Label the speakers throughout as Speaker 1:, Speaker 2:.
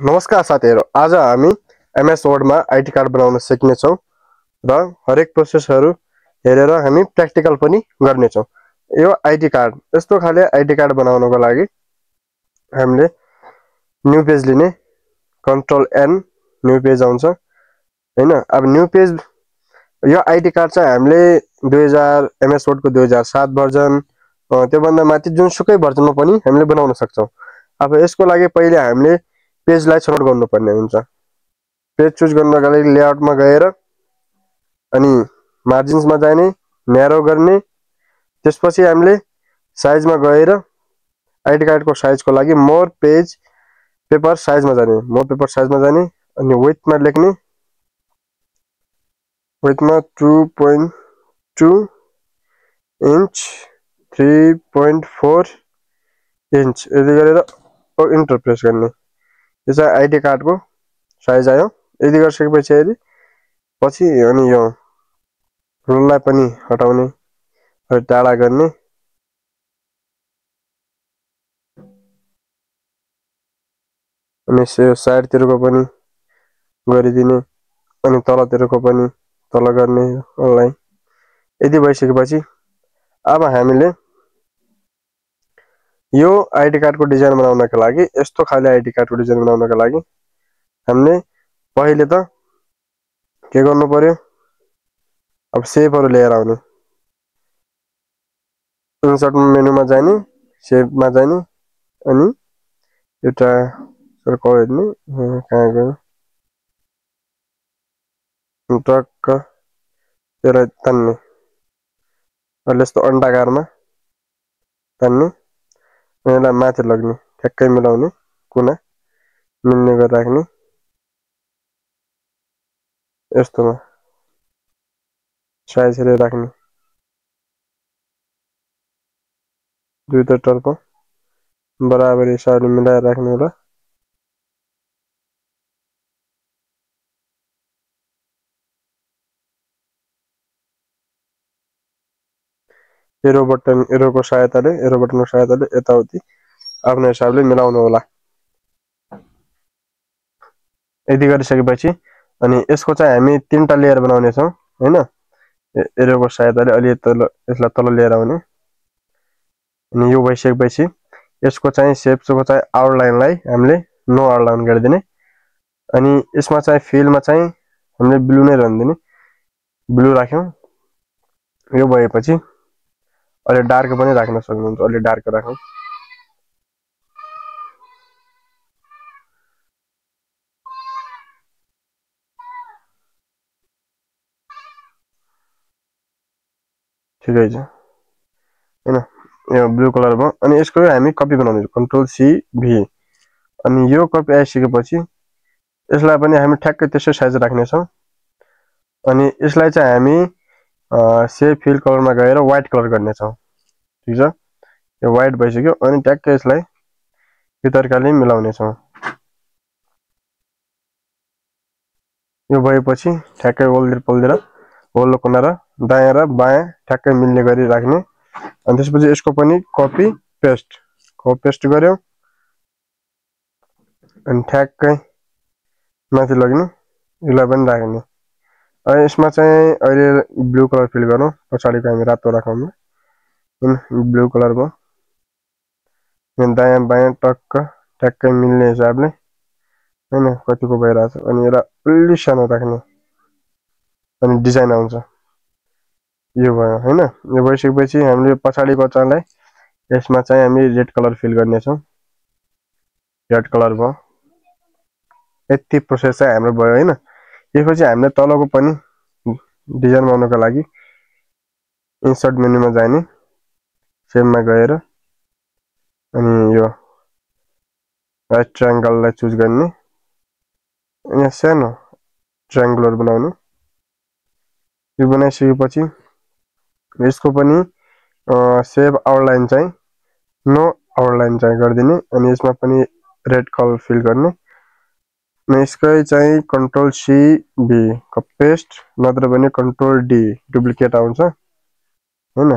Speaker 1: नमस्कार साथीहरु, आज हामी एमएस वर्डमा आईडी कार्ड बनाउन सिक्नेछौं र हरेक प्रोसेसहरु हेरेर हामी प्र्याक्टिकल पनि गर्नेछौं। यो आईडी कार्ड यस्तो खाले आईडी कार्ड बनाउनको लागि हामीले न्यू पेज लिने, कन्ट्रोल एन न्यू पेज आउँछ हैन। अब न्यू पेज यो आईडी कार्ड चाहिँ हामीले 2000 एमएस वर्ड को 2007 भर्जन त्यो भन्दा माथि जुनसुकै भर्जनमा पनि हामीले बनाउन सक्छौं। अब यसको लागि पहिले हामीले पेजलाई छनौट गर्नुपर्ने हुन्छ। पेज चुज गर्नका लागि लेआउटमा गएर अनि मार्जिन्समा जाने, न्यारो गर्ने, त्यसपछि हामीले साइजमा गएर आईडी कार्डको साइजको लागि मोर पेज पेपर साइजमा जाने, मोर पेपर साइजमा जाने अनि विड्थमा लेख्ने, विड्थमा 2.2 इन्च 3.4 इन्च यदि गरेर इन्टर प्रेस गर्ने। यो चाहिँ आईडी कार्डको साइज आयो। यदि गरिसकेपछि यदि पछि अनि यो रुललाई पनि हटाउने र टाढा गर्ने, अनि साइडतिरको पनि गरिदिने अनि तलतिरको पनि तल गर्ने रुललाई। यदि भइसकेपछि अब हामीले यो आईडी कार्डको डिजाइन बनाउनका लागि यस्तो खाले आईडी कार्डको डिजाइन बनाउनका लागि हामीले पहिले त के गर्नु पर्यो, अब शेपहरु लिएर आउने, इन्सर्ट मेनुमा जाने, शेपमा जाने अनि एउटा सर्कल हेर्ने, कहाँ गयो टक्क त्यसलाई तान्ने, अहिले यस्तो अण्डाकारमा तान्ने, यसलाई माथि लग्ने, ठ्याक्कै मिलाउने, कुना मिल्ने गरी राख्ने, यस्तोमा साइज हेरेर राख्ने, दुईटैतर्फ बराबर हिसाबले मिलाएर राख्ने होला। एरो बटन एरोको सहायताले एरो बटनको सहायताले यताउति आफ्नो हिसाबले मिलाउनु होला। यदि गरिसकेपछि अनि यसको चाहिँ हामी तीनटा लेयर बनाउने छौं हैन। एरोको सहायताले अलि तल यसलाई तल लिएर आउने अनि यो भइसकेपछि यसको चाहिँ शेपको चाहिँ आउटलाइनलाई हामीले नो आउटलाइन गरिदिने अनि यसमा चाहिँ फिलमा चाहिँ हामीले ब्लू नै रहन दिने, ब्लू राख्यौं। यो भएपछि अलि डार्क पनि राख्न सक्नुहुन्छ, अलि डार्क राखौं। ठिकै छ हैन। यो ब्लू कलर भयो अनि यसको हामी कपी बनाउने, कन्ट्रोल सी भी अनि यो कपी आइसकेपछि यसलाई पनि हामी ठ्याक्कै त्यसै साइज राख्ने छौं अनि यसलाई चाहिँ हामी सेप फिल कलरमा गएर व्हाइट कलर गर्ने छौं। ठीक छ, यो व्हाइट भइसक्यो अनि ट्याक्कै यसलाई भित्रकाले मिलाउने छौं। यो भएपछि ठ्याक्कै वल्लो कुना र दायाँ र बायाँ ठ्याक्कै मिल्ने गरी राख्ने अनि त्यसपछि यसको पनि कपी पेस्ट गर्यौं अनि ठ्याक्कै माथि लग्ने, यसलाई पनि राख्ने। अनि यसमा चाहिँ अहिले ब्लू कलर फिल गरौँ, पछाडिको हामी रातो राखौँ ब्लू कलर भयो। दायाँ बायाँ टक्क ठ्याक्कै मिल्ने हिसाबले हैन कतिको भइरहेछ अनि यसलाई अलि सानो राख्ने अनि डिजाइन आउँछ। यो भयो हैन। यो भइसकेपछि हामीले पछाडिको चालाई यसमा चाहिँ हामी रेड कलर फिल गर्ने छौं, रेड कलर भयो। यति प्रोसेस चाहिँ हाम्रो भयो हैन। यसपछि हामीले तलको पनि डिजाइन बनाउनको लागि इन्सर्ट मेनुमा जाने, सेममा गएर अनि यो राइट ट्रायंगललाई चुज गर्ने अनि सानो ट्रायंगुलर बनाउने। यो बनाइसकेपछि यसको पनि सेप आउटलाइन चाहिँ नो आउटलाइन चाहिँ गरिदिने अनि यसमा पनि रेड कलर फिल गर्ने अनि यसकै चाहिँ कन्ट्रोल सी भी पेस्ट नत्र भने कन्ट्रोल डी डुप्लिकेट आउँछ हैन।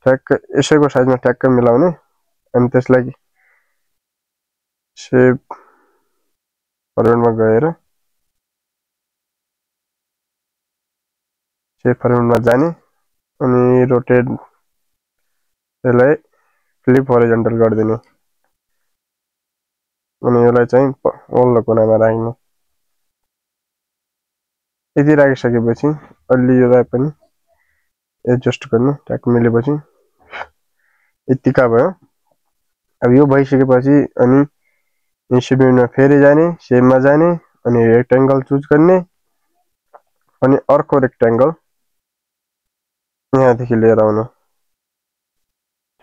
Speaker 1: ठ्याक्कै यसैको साइजमा ठ्याक्कै मिलाउने अनि त्यसलाई शेप फर्मेटमा गएर सेभ फर्मेटमा जाने अनि रोटेट यसलाई फ्लिप हरिजन्टल गरिदिने अनि यसलाई चाहिँ वल्लो कुनामा राख्ने। यति राखिसकेपछि अलि यसलाई पनि एडजस्ट गर्ने ट्याक मिलेपछि यतिका भयो। अब यो भइसकेपछि अनि इन्सर्ट मेनुमा फेरि जाने, सेभमा जाने अनि रेक्टेंगल चुज गर्ने अनि अर्को रेक्टेंगल यहाँदेखि लिएर आउनु।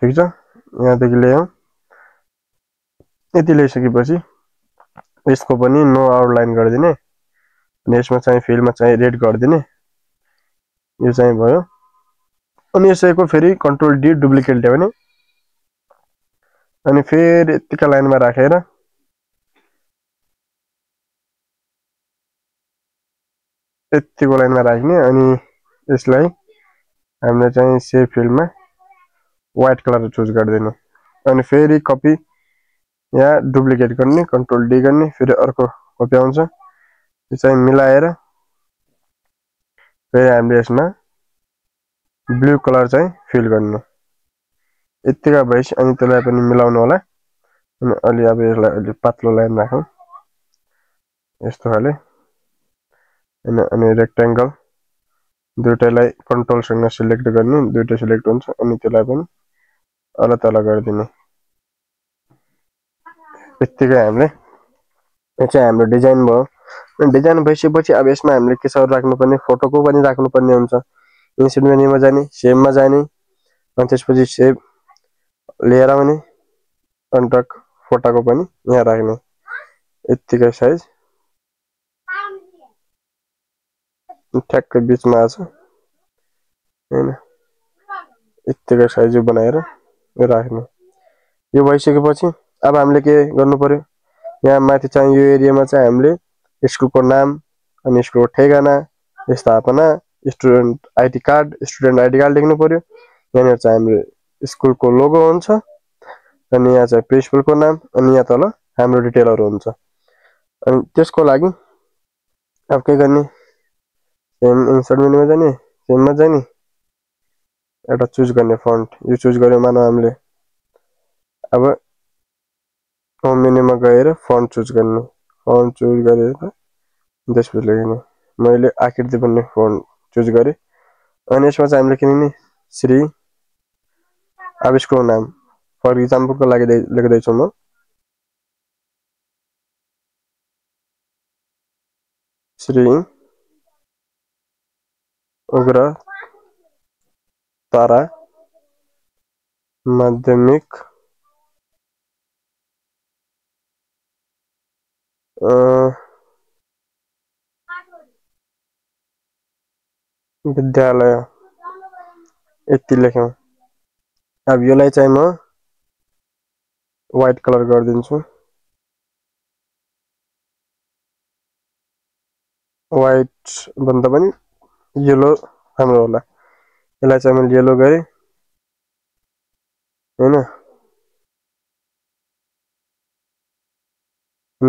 Speaker 1: ठिक छ, यहाँदेखि ल्याऊ। यति ल्याइसकेपछि यसको पनि नो आउटलाइन गरिदिने अनि यसमा चाहिँ फिलमा चाहिँ रेड गरिदिने। यो चाहिँ भयो। अनि यसैको फेरि कन्ट्रोल डी डुप्लिकेट ल्याउने भने अनि फेरि यतिका लाइनमा राखेर यतिको लाइनमा राख्ने अनि यसलाई हामीले चाहिँ सेभ फिल्डमा व्हाइट कलर चुज गरिदिने अनि फेरि कपी यहाँ डुप्लिकेट गर्ने, कन्ट्रोल डी गर्ने, फेरि अर्को कपी आउँछ। यो चाहिँ मिलाएर फेरि हामीले यसमा ब्लू कलर चाहिँ फिल गर्ने। यतिका भएपछि अनि त्यसलाई पनि मिलाउनु होला अनि अलि अब यसलाई अलि पातलो लाइन राखौँ यस्तो खाले अनि रेक्टेंगल दुईटैलाई कन्ट्रोलसँग सिलेक्ट गर्ने, दुईटै सिलेक्ट हुन्छ अनि त्यसलाई पनि अला तल गरिदिने। यतिकै हामीले यो चाहिँ हाम्रो डिजाइन भयो। डिजाइन भइसकेपछि अब यसमा हामीले के छ राख्नुपर्ने, फोटोको पनि राख्नुपर्ने हुन्छ। इन्सर्ट मेनुमा जाने, सेभमा जाने अनि त्यसपछि सेभ लिएर आउने अनि टक फोटोको पनि यहाँ राख्ने। यतिकै साइज ठ्याक्कै बिचमा आछ हैन, यतिकै साइज बनाएर राख्ने। यो भइसकेपछि अब हामीले के गर्नु पर्यो, यहाँ माथि चाहिँ यो एरियामा चाहिँ हामीले स्कुलको नाम अनि स्कुलको ठेगाना, स्थापना, स्टुडेन्ट आइडी कार्ड लेख्नु पर्यो। यहाँ चाहिँ हाम्रो स्कुलको लोगो हुन्छ अनि यहाँ चाहिँ प्रिन्सिपलको नाम अनि यहाँ तल हाम्रो डिटेलहरु हुन्छ। अनि त्यसको लागि अब के गर्ने, इन्सर्ट मेनुमा जाने, सेममा जाने, एउटा चुज गर्ने फन्ट। यो चुज गर्यो मानौ हामीले। अब होम मेनुमा गएर फन्ट चुज गर्ने, फन्ट चुज गरेर त्यसपछि लेख्ने। मैले आकृति भन्ने फन्ट चुज गरे अनि यसमा चाहिँ हामीले किन्ने श्री अब यसको नाम फर इक्जाम्पलको लागि लेख्दैछु म श्री उग्र तारा माध्यमिक विद्यालय यति लेख्यौं। अब यसलाई चाहिँ म व्हाइट कलर गरिदिन्छु। व्हाइट भन्दा पनि येलो राम्रो होला। यसलाई चाहिँ मैले येलो गरे हैन।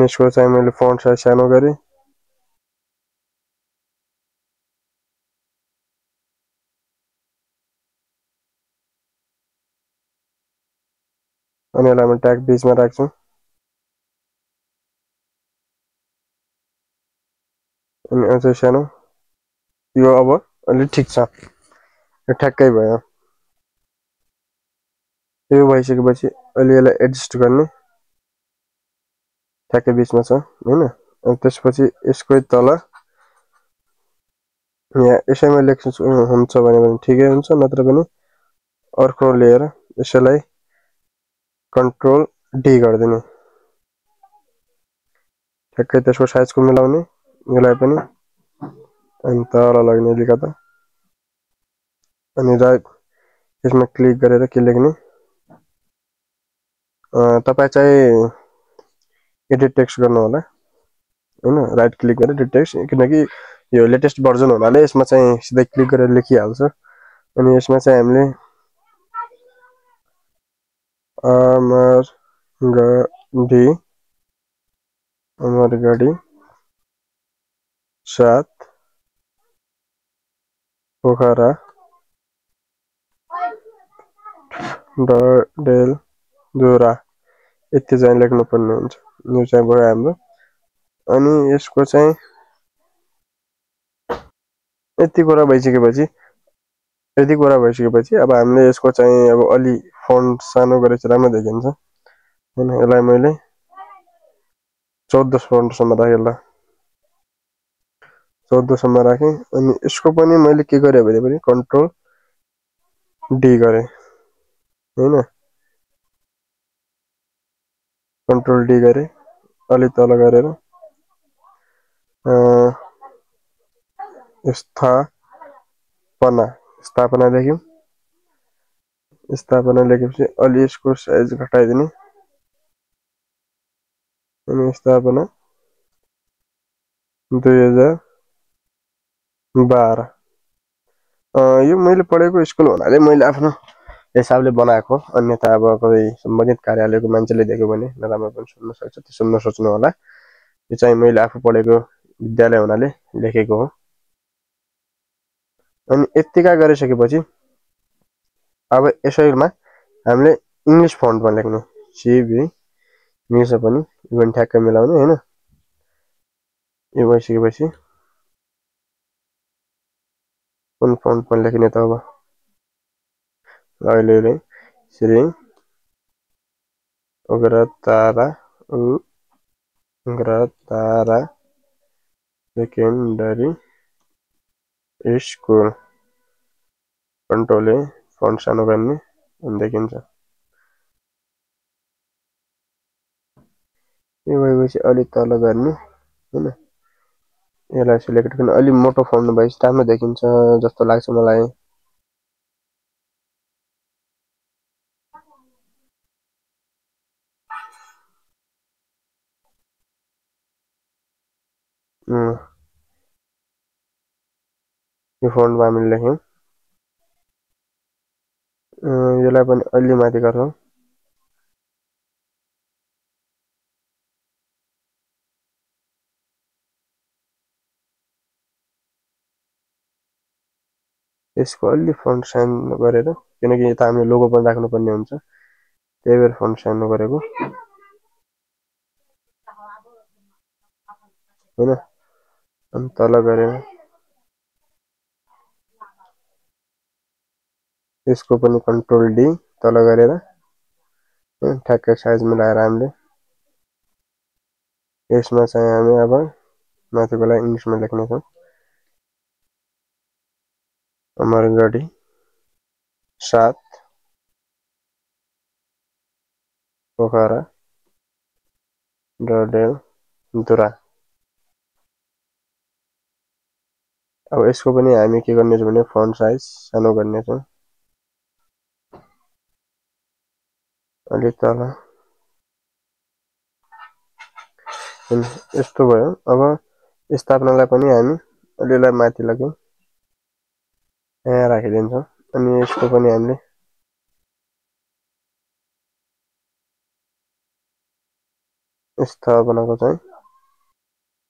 Speaker 1: यसको चाहिँ मैले फन्ट साइज सानो गरे अनि यसलाई म ट्याग बीचमा राख्छु अनि अझै सानो। यो अब अलि ठीक छ, यो ठ्याक्कै भयो। यो भइसकेपछि अलि यसलाई एडजस्ट गर्ने, ठ्याक्कै बीचमा छ हैन। अनि त्यसपछि यसको तल यहाँ यसैमा लेख्छु हुन्छ भने ठिकै हुन्छ, नत्र पनि अर्को लिएर यसलाई कन्ट्रोल डी गरिदिने। ठ्याक्कै त्यसको साइजको मिलाउने, यसलाई पनि अनि तल लग्ने अलिकता अनि राइट यसमा क्लिक गरेर के लेख्ने, तपाई चाहिँ एडिट टेक्स्ट गर्नु होला हैन। राइट क्लिक गरेर एडिट टेक्स्ट, किनकि यो लेटेस्ट भर्जन हुनाले यसमा चाहिँ सिधै क्लिक गरेर लेखिहाल्छ। अनि यसमा चाहिँ हामीले अमर गडी अमरगढी 7 पोखरा डडेलधुरा यति चाहिँ लेख्नुपर्ने हुन्छ। यो चाहिँ भयो हाम्रो। अनि यसको चाहिँ यति कुरा भइसकेपछि अब हामीले यसको चाहिँ अब अलि फन्ट सानो गरेर राम्रो देखिन्छ हैन। यसलाई मैले 14 फन्टसम्म राखेँ ल, 14 सम्म राखेँ। अनि यसको पनि मैले के गरेँ भने पनि कन्ट्रोल डी गरेँ हैन, कन्ट्रोल डी गरेँ अलि तल गरेर स्थापना लेख्यौं। स्थापना लेखेपछि अलि यसको साइज घटाइदिने अनि स्थापना 2012 यो मैले पढेको स्कुल हुनाले मैले आफ्नो हिसाबले बनाएको, अन्यथा अब कोही सम्बन्धित कार्यालयको मान्छेले देख्यो भने नराम्रो पनि सुन्न सक्छ, त्यसो नसोच्नु होला। यो चाहिँ मैले आफू पढेको विद्यालय हुनाले लेखेको हो। अनि यतिका गरिसकेपछि अब यसैमा हामीले इङ्ग्लिस फन्टमा लेख्ने, सिबी इङ्ग्लिसमा पनि इभन ठ्याक्कै मिलाउने हैन। यो भइसकेपछि कुन फन्टमा लेख्ने त अब अहिले Shri Ugratara secondary school control ए फन्ट सानो गर्ने अनि देखिन्छ। यो भएपछि अलि तल गर्ने हैन। यसलाई सिलेक्ट गर्न अलि मोटो फन्ट भएपछि राम्रो देखिन्छ जस्तो लाग्छ मलाई। यो फन्टमा हामीले लेख्यौं। यसलाई पनि अलि माथि गरौँ। यसको अलि फन्ट सानो गरेर, किनकि यता हामीले लोगो पनि राख्नुपर्ने हुन्छ, त्यही भएर फन्ट सानो गरेको हैन। अनि तल गरेर यसको पनि कन्ट्रोल डी तल गरेर ठ्याक्कै साइज मिलाएर हामीले यसमा चाहिँ हामी अब माथिकोलाई इङ्ग्लिसमा लेख्नेछौँ। अमरगढी 7 पोखरा डडेलधुरा। अब यसको पनि हामी के गर्नेछौँ भने फन्ट साइज सानो गर्नेछौँ अलि तल। यस्तो भयो। अब स्थापनालाई पनि हामी अलिअलि माथि लग्यौँ, यहाँ राखिदिन्छौँ। अनि यसको पनि हामीले स्थापनाको चाहिँ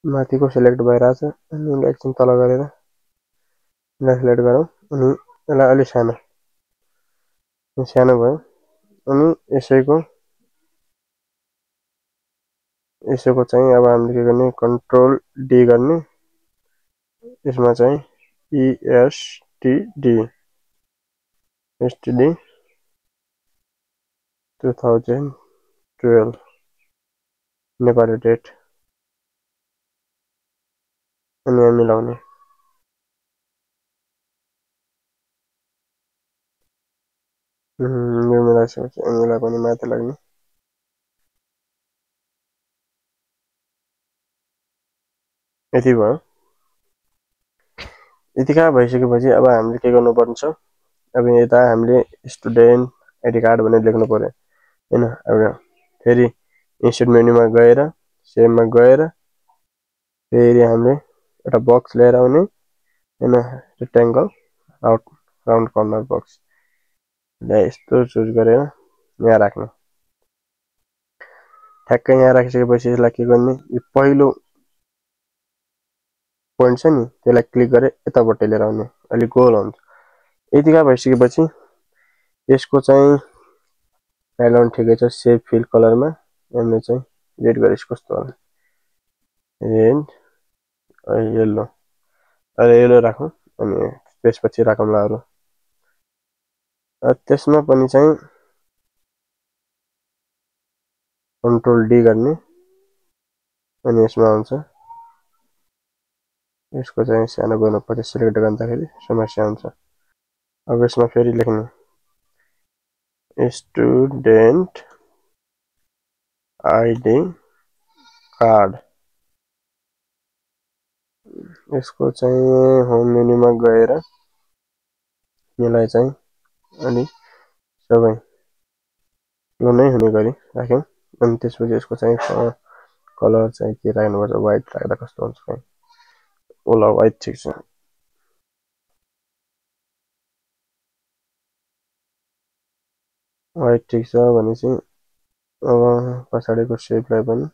Speaker 1: माथिको सिलेक्ट भइरहेछ, अनि एकछिन तल गरेर यसलाई सिलेक्ट गरौँ। अनि यसलाई अलि सानो भयो। अनि यसैको चाहिँ अब हामीले के गर्ने कन्ट्रोल डी गर्ने। यसमा चाहिँ एसटिडी 2012 नेपाली डेट अनि यहाँ मिलाउने। यो मिलाइसकेपछि यसलाई पनि माथि लाग्ने। यति भयो। यतिका भइसकेपछि अब हामीले के गर्नुपर्छ, अब यता हामीले स्टुडेन्ट आइडी कार्ड भनेर लेख्नु पर्यो हैन। अब फेरि इन्सर्ट मेन्युमा गएर सेभमा गएर फेरि हामीले एउटा बक्स लिएर आउने हैन, रेक्टेङ्गल राउन्ड कर्नर बक्स यस्तो चुज गरेर यहाँ राख्ने। ठ्याक्कै यहाँ राखिसकेपछि यसलाई के गर्ने, यो पहिलो पोइन्ट छ नि त्यसलाई क्लिक गरे यताबाट लिएर आउने, अलि गोल हुन्छ। यतिका भइसकेपछि यसको चाहिँ ब्याकग्राउन्ड ठिकै छ, सेभ फिल कलरमा हामीले चाहिँ रेड गरेपछि कस्तो होला, रेड येल्लो, अहिले येल्लो राखौँ अनि त्यसपछि राखौँला अरू। त्यसमा पनि चाहिँ कन्ट्रोल डी गर्ने अनि यसमा आउँछ, यसको चाहिँ सानो गर्नुपर्छ, सिलेक्ट गर्दाखेरि समस्या हुन्छ। अब यसमा फेरि लेख्ने स्टुडेन्ट आइडी कार्ड, यसको चाहिँ होम मेन्युमा गएर यसलाई चाहिँ अलि सबै यो नै हुने गरी राख्यौँ। अनि त्यसपछि यसको चाहिँ कलर चाहिँ के राख्नुपर्छ, व्हाइट राख्दा कस्तो हुन्छ खै, ओला व्हाइट ठिक छ। व्हाइट ठिक छ भनेपछि अब पछाडिको सेपलाई पनि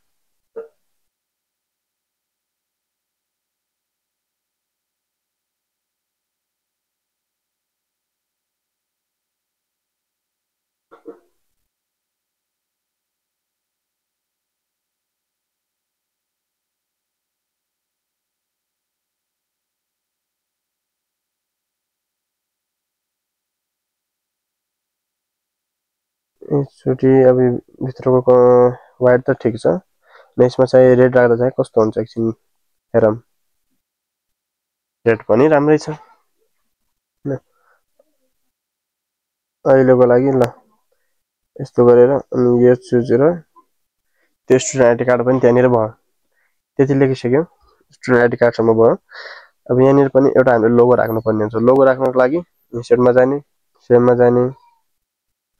Speaker 1: एकचोटि अब भित्रको व्हाइट त ठिक छ, यसमा चाहिँ रेड राख्दा चाहिँ कस्तो हुन्छ एकछिन हेरौँ। रेड पनि राम्रै छ, अहिलेको लागि ल यस्तो गरेर अनि यो चुजेर त्यो स्टुडेन्ट आइडी कार्ड पनि त्यहाँनिर भयो। त्यति लेखिसक्यौँ, स्टुडेन्ट आइडी कार्डसम्म भयो। अब यहाँनिर पनि एउटा हामीले लोगो राख्नुपर्ने हुन्छ। लोगो राख्नको लागि इन्सर्टमा जाने, सेममा जाने,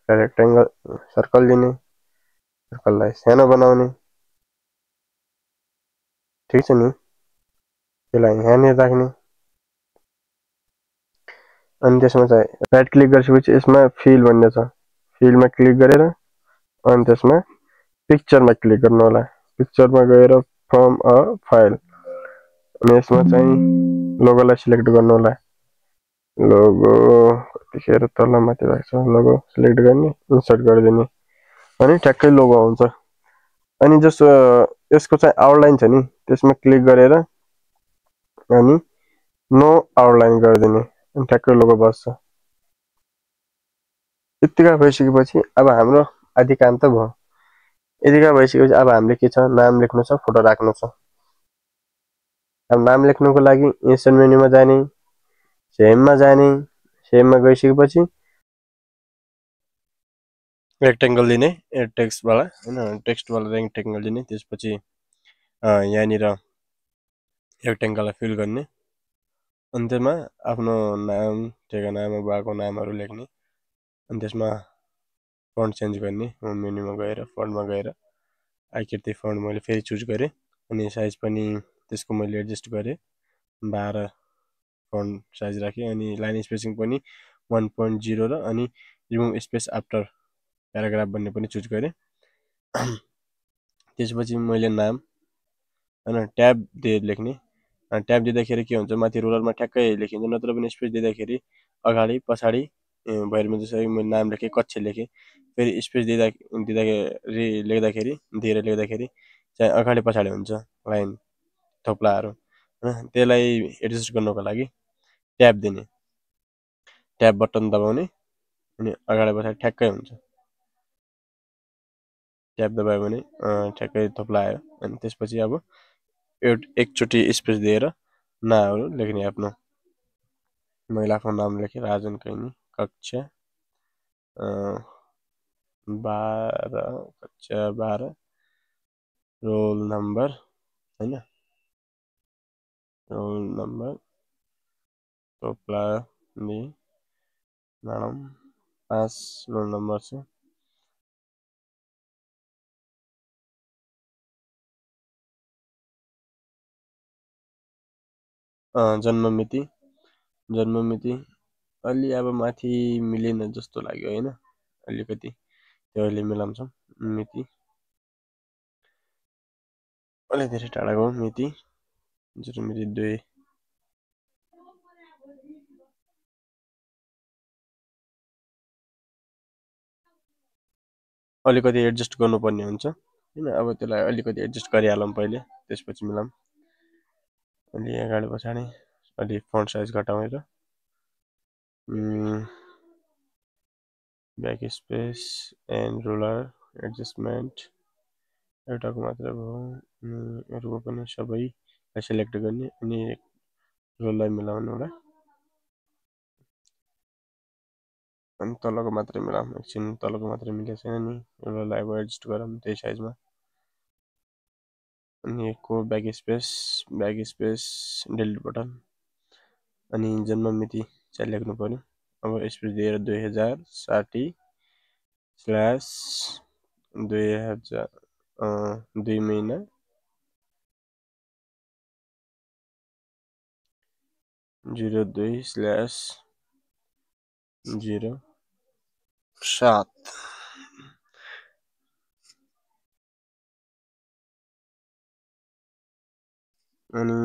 Speaker 1: रेक्टेङ्गल सर्कल लिने, सर्कललाई सानो बनाउने, ठिक छ नि, त्यसलाई यहाँनिर राख्ने। अनि त्यसमा चाहिँ राइट क्लिक गरिसकेपछि यसमा फिल भन्ने छ, फिलमा क्लिक गरेर अनि त्यसमा पिक्चरमा क्लिक गर्नु होला। पिक्चरमा गएर फ्रम अ फाइल अनि यसमा चाहिँ लोगोलाई सिलेक्ट गर्नु होला। लोगो कतिखेर तल माथि राख्छ, लोगो सिलेक्ट गर्ने, इन्सर्ट गरिदिने अनि ठ्याक्कै लोगो आउँछ। अनि जस्तो यसको चाहिँ आउटलाइन छ नि त्यसमा क्लिक गरेर अनि नो आउटलाइन गरिदिने अनि ठ्याक्कै लोगो बस्छ। यतिका भइसकेपछि अब हाम्रो आदि काम त भयो। यतिका भइसकेपछि अब हामीले के छ, नाम लेख्नु छ, फोटो राख्नु छ। अब नाम लेख्नुको लागि इन्सर्ट मेन्युमा जाने, सेममा जाने, सेममा गइसकेपछि रेक्टेङ्गल दिने, टेक्स्टवाला होइन, टेक्स्टवाला रेक्टेङ्गल दिने, त्यसपछि यहाँनिर रेक्टेङ्गललाई फिल गर्ने, अन्त्यमा आफ्नो नाम, ठेगानामा भएको नामहरू लेख्ने, अनि त्यसमा फन्ट चेन्ज गर्ने, होम मेन्युमा गएर फन्टमा गएर आकृति फन्ट मैले फेरि चुज गरेँ अनि साइज पनि त्यसको मैले एडजस्ट गरेँ, 12 फन्ट साइज राखेँ। अनि लाइन स्पेसिङ पनि 1.0 र अनि रिमुभ स्पेस आफ्टर प्याराग्राफ भन्ने पनि चुज गरेँ। त्यसपछि मैले नाम होइन ट्याब दिएर लेख्ने, ट्याब दिँदाखेरि के हुन्छ, माथि रुलरमा ठ्याक्कै लेखिन्छ, नत्र पनि स्पेस दिँदाखेरि अगाडि पछाडि भएर जसरी मैले नाम लेखेँ, कक्ष लेखेँ, फेरि स्पेस दिँदाखेरि लेख्दाखेरि दिएर लेख्दाखेरि चाहिँ अगाडि पछाडि हुन्छ लाइन थोप्लाहरू होइन। त्यसलाई एडजस्ट गर्नको लागि ट्याब दिने, ट्याब बटन दबाउने अनि अगाडि पछाडि ठ्याक्कै हुन्छ। ट्याब दबायो भने ठ्याक्कै थोप्ला आयो। अनि त्यसपछि अब एकचोटि स्पेस दिएर नामहरू लेख्ने आफ्नो। मैले आफ्नो नाम लेखेँ, राजन कैनी, कक्षा 12, रोल नम्बर होइन, रोल नम्बर थोप्ला म्याडम 5 रोल नम्बर छ। जन्ममिति अलि अब माथि मिलेन जस्तो लाग्यो होइन, अलिकति त्यो अहिले मिलाउँछौँ। मिति अलि धेरै टाढाको मिति 0 मिति 2 अलिकति एडजस्ट गर्नुपर्ने हुन्छ हैन। अब त्यसलाई अलिकति एडजस्ट गरिहालौँ पहिले, त्यसपछि मिलाऊँ। अलि अगाडि पछाडि अलि फन्ट साइज घटाएर backspace and ruler adjustment एउटाको मात्र भयो। अरूको पनि सबै सेलेक्ट गर्ने अनि रुलरलाई मिलाउनु होला। अनि तलको मात्रै मिलाऊँ, एकछिन तलको मात्रै मिलेको छैन नि, रुलरलाई अब एडजस्ट गरौँ त्यही साइजमा। अनि यसको ब्याक स्पेस डिलिट बटन अनि जन्म मिति चाहिँ लेख्नु पर्यो। अब स्पेस दिएर 2060/2002 महिना 02/07 अनि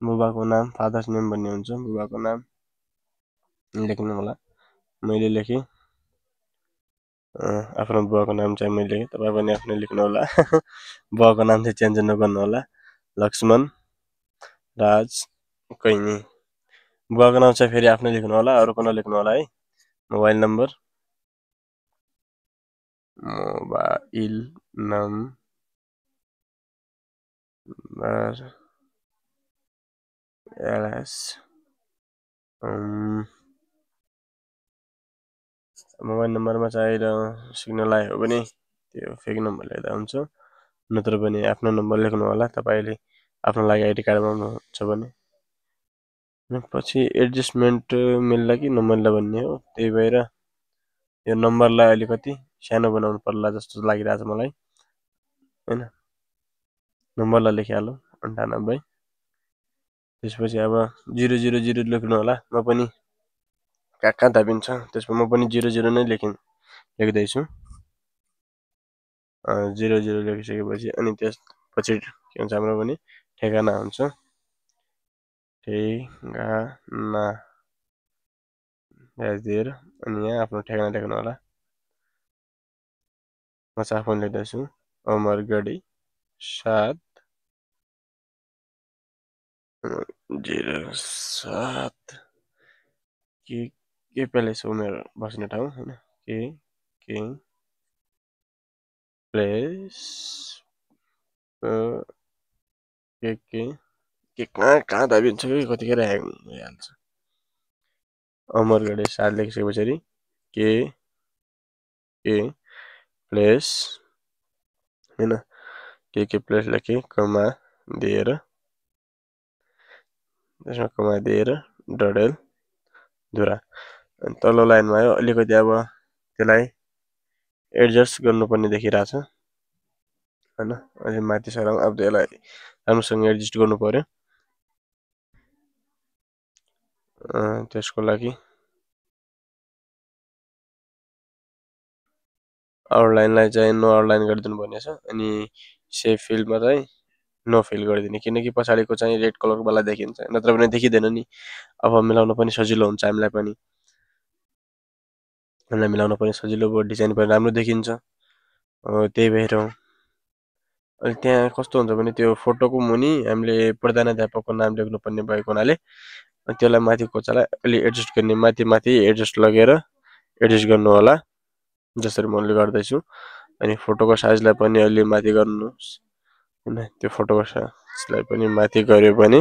Speaker 1: बुबाको नाम फादर्स नेम भन्ने हुन्छ। बुबाको नाम लेख्नु होला। मैले लेखेँ, आफ्नो बुबाको नाम चाहिँ मैले लेखेँ, तपाईँ पनि आफ्नो लेख्नु होला। बुबाको नाम चाहिँ चेन्ज नगर्नु होला। लक्ष्मण राज कैनी। बुबाको नाम चाहिँ फेरि आफ्नै लेख्नु होला, अरूको नलेख्नु होला है। मोबाइल नम्बर LS मोबाइल नम्बरमा चाहिएर सिग्नल आयो भने त्यो फेक नम्बर लेख्दा हुन्छ, नत्र पनि आफ्नो नम्बर लेख्नु होला तपाईले आफ्नो लागि आइडी कार्ड बनाउनुहुन्छ भने। पछि एडजस्टमेन्ट मिल्ला कि नमिल्ला भन्ने हो, त्यही भएर यो नम्बरलाई अलिकति सानो बनाउनु पर्ला जस्तो लागिरहेछ मलाई हैन। नम्बरलाई लेखिहालौँ 98। त्यसपछि अब 000 लेख्नु होला। म पनि कहाँ दाबिन्छ त्यसमा म पनि 00 नै लेख्दैछु। 00 लेखिसकेपछि अनि त्यसपछि के हुन्छ हाम्रो पनि ठेगाना हुन्छ। ठेगाना दिएर अनि यहाँ आफ्नो ठेगाना लेख्नु होला। म चाहिँ आफै लेख्दैछु, अमरगढी 707 के प्यालेस हो मेरो बस्ने ठाउँ हैन। के प्लेस के कहाँ दाबिन्छ कि कतिखेर ह्याङ भइहाल्छ। अमरगढी 7 लेखिसकेपछि के प्लेस हैन, के प्लेस लेखेँ, कमा दिएर त्यसमा कमा दिएर डडेल धुरा। अनि तल्लो लाइनमा आयो, अलिकति अब त्यसलाई एडजस्ट गर्नुपर्ने देखिरहेछ हैन। अलि माथि सराउँ, अब त्यसलाई राम्रोसँग एडजस्ट गर्नु पर्यो। त्यसको लागि आउटलाइनलाई चाहिँ नो आउटलाइन गरिदिनु पर्ने छ। अनि सेभ फिल्डमा चाहिँ नो फिल गरिदिने, किनकि पछाडिको चाहिँ रेड कलरवाला देखिन्छ, नत्र भने देखिँदैन नि। अब मिलाउन पनि सजिलो हुन्छ हामीलाई पनि, मिलाउन पनि सजिलो भयो, डिजाइन पनि राम्रो देखिन्छ। त्यही भएर अनि त्यहाँ कस्तो हुन्छ भने त्यो फोटोको मुनि हामीले प्रधानाध्यापकको नाम लेख्नुपर्ने भएको हुनाले त्यसलाई माथि कोचालाई अलि एडजस्ट गर्ने, माथि एडजस्ट लगेर एडजस्ट गर्नु होला, जसरी मैले गर्दैछु। अनि फोटोको साइजलाई पनि अलि माथि गर्नुहोस् हैन। त्यो फोटोको साइजलाई पनि माथि गर्यो भने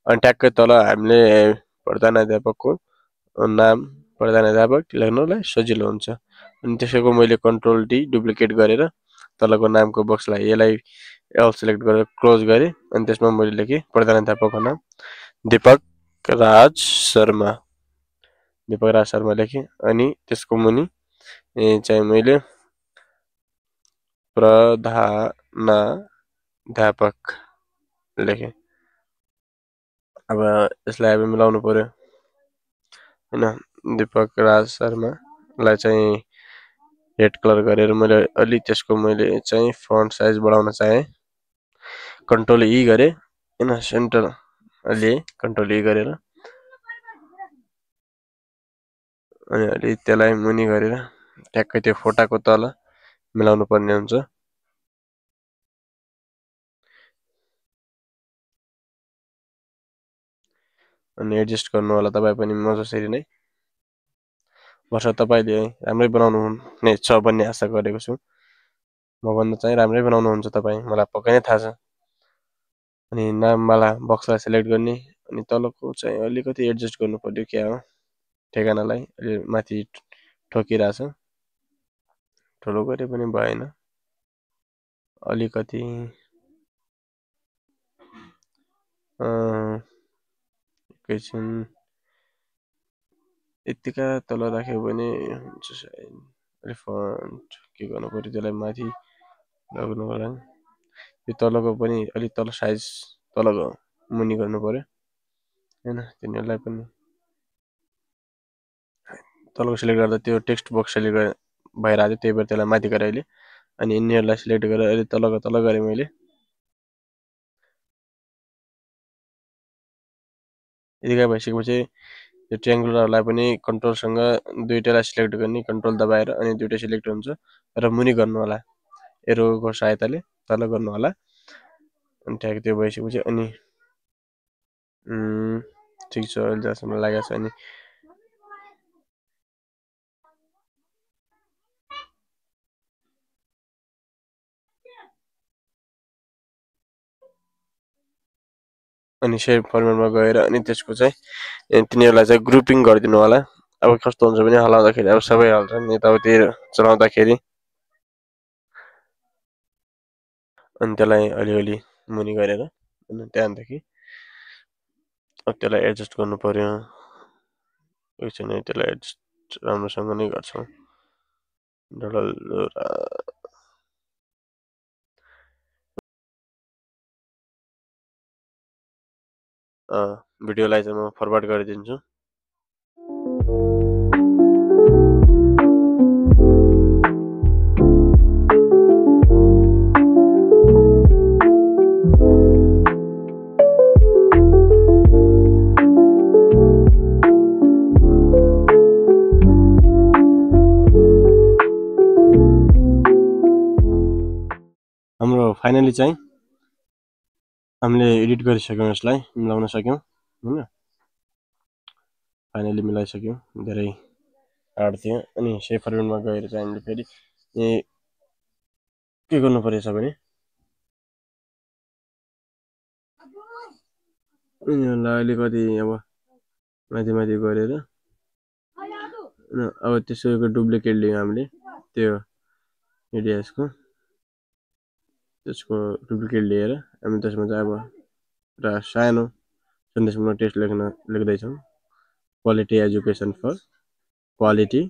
Speaker 1: अनि ट्याक्कै तल हामीले प्रधानाध्यापकको नाम प्रधानाध्यापक लेख्नलाई सजिलो हुन्छ। अनि त्यसैको मैले कन्ट्रोल डी डुप्लिकेट गरेर तलको नामको बक्सलाई यसलाई एल सिलेक्ट गरेर क्लोज गरेँ। अनि त्यसमा मैले लेखेँ प्रधानाध्यापकको नाम दीपक राज शर्मा लेखेँ। अनि त्यसको मुनि चाहिँ मैले प्रधानाध्यापक लेखेँ। अब यसलाई अब मिलाउनु पर्यो हैन। दीपक राज शर्मालाई चाहिँ रेड कलर गरेर मैले अलि त्यसको मैले चाहिँ फन्ट साइज बढाउन चाहे कन्ट्रोल ई गरे हैन सेन्टर अलि कन्ट्रोल ई गरेर अनि अलि त्यसलाई मुनि गरेर ट्याक्कै त्यो फोटाको तल मिलाउनु पर्ने हुन्छ अनि एडजस्ट गर्नु होला तपाई पनि मजसरी नै वर्ष तपाईले राम्रै बनाउनु हुने छ भन्ने आशा गरेको छु म भन्न चाहिँ राम्रै बनाउनु हुन्छ तपाई मलाई पक्कै नै थाहा छ अनि नामवाला बक्सलाई सिलेक्ट गर्ने अनि तलको चाहिँ अलिकति एडजस्ट गर्नु पर्यो क्या हो ठेगानालाई अलि माथि ठोकिरहेछ ठुलो गरे पनि भएन अलिकति एकैछिन यतिका तल राख्यो भने हुन्छ सायद अलि फन्ट के गर्नु पर्यो त्यसलाई माथि लग्नुको लागि यो तलको पनि अलि तल साइज तलको मुनि गर्नु पर्यो हैन तिनीहरुलाई पनि तलको सिलेक्ट गर्दा त्यो टेक्स्ट बक्स सिलेक्ट भइरहेको थियो त्यही भएर त्यसलाई माथि गरे अहिले अनि यिनीहरुलाई सिलेक्ट गरेर अलि तलको तल गरे मैले यतिका भइसकेपछि यो ट्रायंगुलरलाई पनि कन्ट्रोल सँग दुईटैलाई सिलेक्ट गर्ने कन्ट्रोल दबाएर अनि दुईटै सिलेक्ट हुन्छ र मुनि गर्नु होला एरोको सहायताले तल गर्नु होला अनि ठ्याक त्यो भइसकेपछि अनि ठीक छ अहिले जसम्म लागेको छ अनि अनि शेप फर्मेटमा गएर अनि त्यसको चाहिँ तिनीहरुलाई चाहिँ ग्रुपिङ गरिदिनु होला अब कस्तो हुन्छ भने हलाउँदाखेरि अब सबै हाल्छन् यताउति चलाउँदाखेरि अनि त्यसलाई अलिअलि मुनि गरेर अनि त्यहाँदेखि अब त्यसलाई एडजस्ट गर्नु पर्यो एकछिन त्यसलाई एडजस्ट राम्रोसँग नै गर्छौं डडलडोरा भिडियोलाई चाहिँ म फरवर्ड गरिदिन्छु हाम्रो फाइनली चाहिँ हामीले एडिट गरिसक्यौं यसलाई मिलाउन सक्यौं हैन फाइनली मिलाइसक्यौं धेरै हार्ड थियो अनि सेभ फर्मेटमा गएर चाहिँ हामीले फेरि के गर्नु पर्छ भने यिनीहरुलाई अलिकति अब माथि माथि गरेर अब त्यसको डुप्लिकेट लियौं हामीले त्यो एडिएसको त्यसको डुप्लिकेट लिएर हामी त्यसमा चाहिँ अब एउटा सानो सन्देशमूलक टेक्स्ट लेख्दै छौं quality education for quality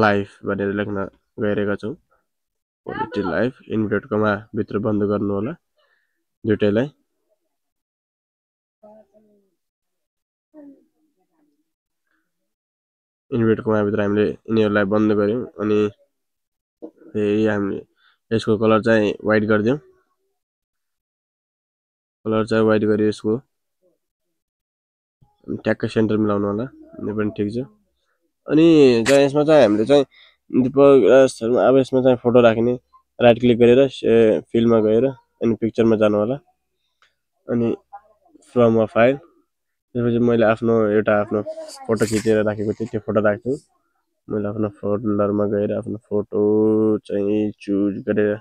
Speaker 1: life भनेर लेख्न गइरहेका छौं क्वालिटी लाइफ इन्भर्टेड कमा भित्र बन्द गर्नु होला दुईटैलाई इन्भर्टेड कमा भित्र हामीले यिनीहरुलाई बन्द गर्यौं अनि फेरि हामीले यसको कलर चाहिँ व्हाइट गर्दियौं कलर चाहिँ व्हाइट गरे यसको ट्याक्कै सेन्टर मिलाउनु होला यो पनि ठीक छ अनि चाहिँ यसमा चाहिँ हामीले चाहिँ दीपक राज शर्मा अब यसमा चाहिँ फोटो राख्ने राइट क्लिक गरेर फिलमा गएर अनि पिक्चरमा जानु होला अनि फ्रम अ फाइल त्यसपछि मैले आफ्नो एउटा आफ्नो फोटो खिचेर राखेको थिएँ त्यो फोटो राख्छु मैले आफ्नो फोल्डरमा गएर आफ्नो फोटो चाहिँ चुज गरेर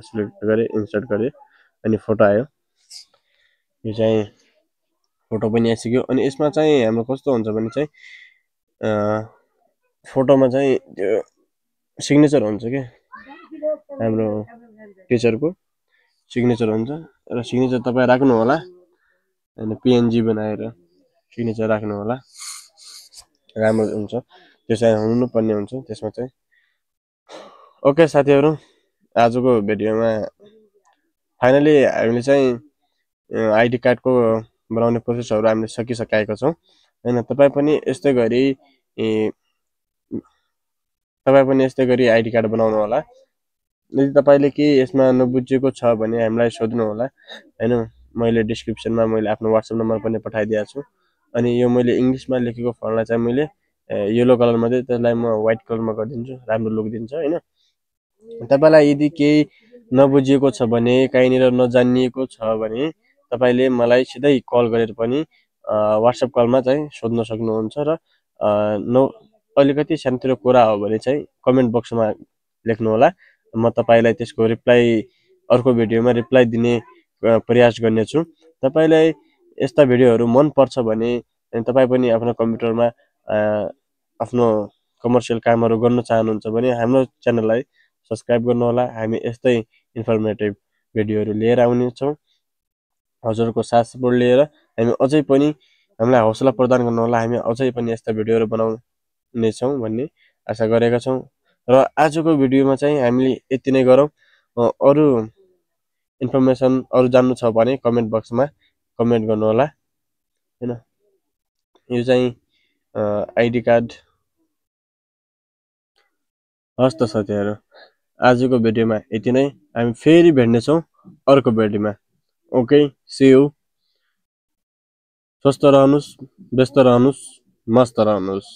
Speaker 1: सिलेक्ट गरे इन्सर्ट गरे अनि फोटो आयो यो चाहिँ फोटो पनि आइसक्यो अनि यसमा चाहिँ हाम्रो कस्तो हुन्छ भने चाहिँ फोटोमा चाहिँ त्यो सिग्नेचर हुन्छ के हाम्रो टिचरको सिग्नेचर हुन्छ र सिग्नेचर तपाई राख्नु होला अनि पीएनजी बनाएर सिग्नेचर राख्नु होला राम्रो हुन्छ त्यो चाहिँ हुनु पर्ने हुन्छ त्यसमा चाहिँ ओके साथीहरु आजको भिडियोमा फाइनली हामीले चाहिँ आईडी कार्डको बनाउने प्रोसेसहरु हामीले सकिसकेका छौं हैन तपाई पनि यस्तै गरी तपाई पनि यस्तै गरी आइडी कार्ड बनाउनु होला। यदि तपाईले के यसमा नबुझेको छ भने हामीलाई सोध्नु होला हैन। मैले डिस्क्रिप्सनमा मैले आफ्नो WhatsApp नम्बर पनि पठाइदिएको छु। अनि यो मैले इंग्लिशमा लेखेको फन्टलाई चाहिँ मैले येलो कलरमा चाहिँ त्यसलाई म व्हाइट कलरमा गरिदिन्छु, राम्रो लुक दिन्छ हैन। तपाईलाई यदि केही नबुझिएको छ भने, कहीँनिर नजानिएको छ भने तपाईले मलाई सिधै कल गरेर पनि WhatsApp कलमा चाहिँ सोध्न सक्नुहुन्छ र अलिकति सानोतिनो कुरा हो भने चाहिँ कमेन्ट बक्समा लेख्नु होला। म तपाईलाई त्यसको रिप्लाई अर्को भिडियोमा रिप्लाई दिने प्रयास गर्नेछु। तपाईलाई यस्ता भिडियोहरू मन पर्छ भने तपाई पनि आफ्नो कम्प्युटरमा आफ्नो कमर्सियल कामहरू गर्न चाहनुहुन्छ भने हाम्रो च्यानललाई सब्स्क्राइब गर्नु होला। हामी यस्तै इन्फर्मेटिभ भिडियोहरू लिएर आउने छौं। हजुरको साथ सपोर्ट लिएर हामी अझै पनि हामीलाई हौसला प्रदान गर्नु होला। हामी अझै पनि यस्ता भिडियोहरू बनाउने छौं भन्ने आशा गरेका छौं। र आजको भिडियोमा चाहिँ हामीले यति नै गरौँ। अरु इन्फर्मेसन अरु जान्नु छ भने कमेन्ट बक्समा कमेन्ट गर्नु होला हैन। यो चाहिँ आइडी कार्ड। हस् त साथीहरु, आजको भिडियोमा यति नै। हामी फेरि भेट्ने छौं अर्को भिडियोमा। Okay, see you. स्वस्थ रहनुस्, व्यस्त रहनुस्, मस्त रहनुस्।